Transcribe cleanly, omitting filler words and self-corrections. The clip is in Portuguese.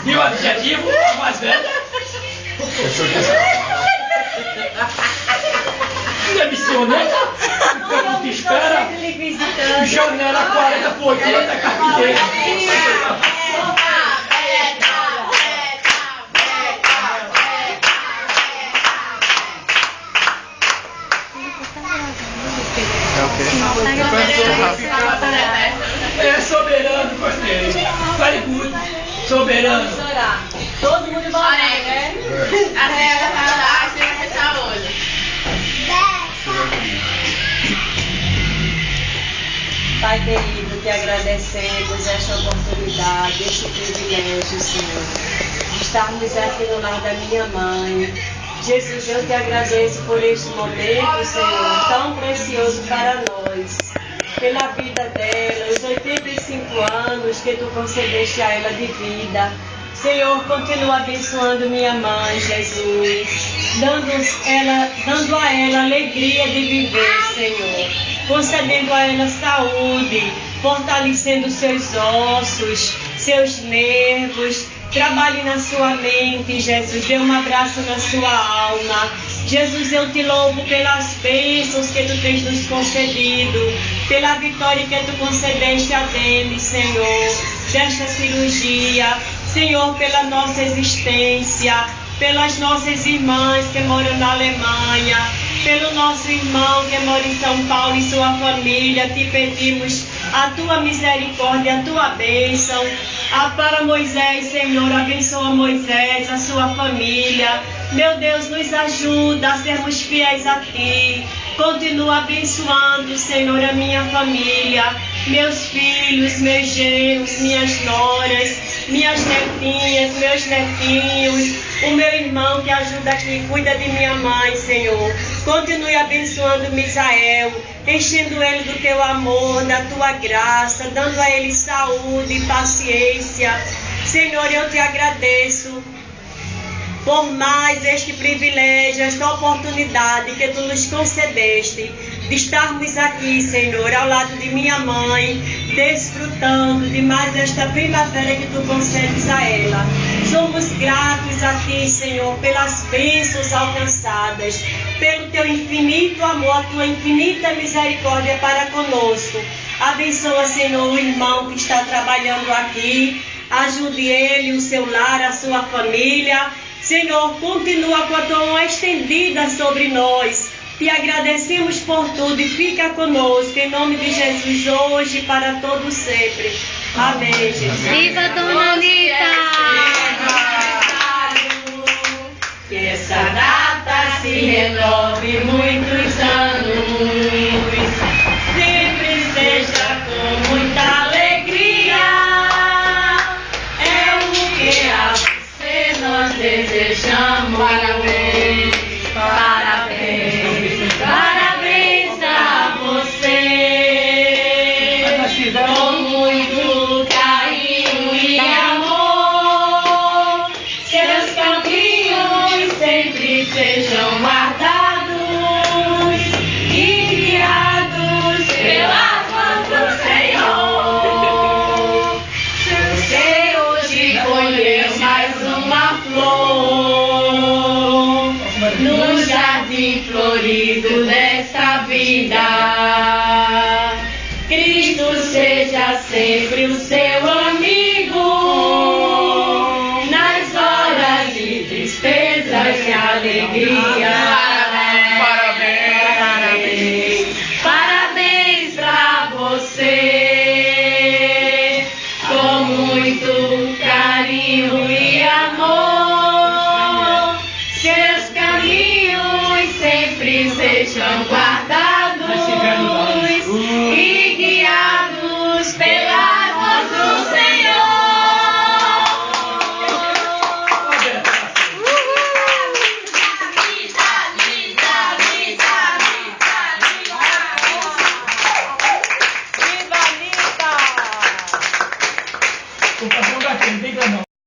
E o adjetivo, a mais velha? Não é missionária? Enquanto te espera, janela 40 por 80, carpinteira. É soberano, gostei. Very good. Soberano. Todo mundo vai, né? A senhora vai lá, você vai fechar o olho. Pai querido, te agradecemos esta oportunidade, este privilégio, Senhor, de estarmos aqui no lar da minha mãe. Jesus, eu te agradeço por este momento, Senhor, tão precioso para nós, pela vida dela, os 85 anos que tu concedeste a ela de vida. Senhor, continua abençoando minha mãe, Jesus, dando a ela alegria de viver, Senhor, concedendo a ela saúde, fortalecendo seus ossos, seus nervos. Trabalhe na sua mente, Jesus, dê um abraço na sua alma. Jesus, eu te louvo pelas bênçãos que tu tens nos concedido, pela vitória que tu concedeste a Denis, Senhor, desta cirurgia. Senhor, pela nossa existência, pelas nossas irmãs que moram na Alemanha, pelo nosso irmão que mora em São Paulo e sua família, te pedimos a tua misericórdia, a tua bênção. Para Moisés, Senhor, abençoa Moisés, a sua família. Meu Deus, nos ajuda a sermos fiéis a ti. Continua abençoando, Senhor, a minha família, meus filhos, meus genros, minhas noras, minhas netinhas, meus netinhos, o meu irmão que ajuda aqui, cuida de minha mãe, Senhor. Continue abençoando Misael, enchendo ele do teu amor, da tua graça, dando a ele saúde e paciência. Senhor, eu te agradeço por mais este privilégio, esta oportunidade que tu nos concedeste de estarmos aqui, Senhor, ao lado de minha mãe, desfrutando de mais esta primavera que tu concedes a ela. Somos gratos a ti, Senhor, pelas bênçãos alcançadas, pelo teu infinito amor, a tua infinita misericórdia para conosco. Abençoa, Senhor, o irmão que está trabalhando aqui, ajude ele, o seu lar, a sua família. Senhor, continua com a tua mão estendida sobre nós. Te agradecemos por tudo e fica conosco, em nome de Jesus, hoje e para todo sempre. Amém, Jesus. Viva Dona Anitta! Que essa data se renove muitos anos, sempre seja com muita alegria. É o que a você nós desejamos. Parabéns, parabéns, parabéns a você, com muito carinho e amor. Seus caminhos sempre sejam guardados e guiados pelas mãos do Senhor. Você hoje colheu mais uma flor no jardim florido desta vida. Cristo seja sempre o seu amigo nas horas de tristezas e alegria. Parabéns, parabéns, parabéns pra você, com muito carinho e amor. Seus caminhos sempre sejam guardados e guiados pelas mãos do Senhor. Vou fazer um gatinho, tem que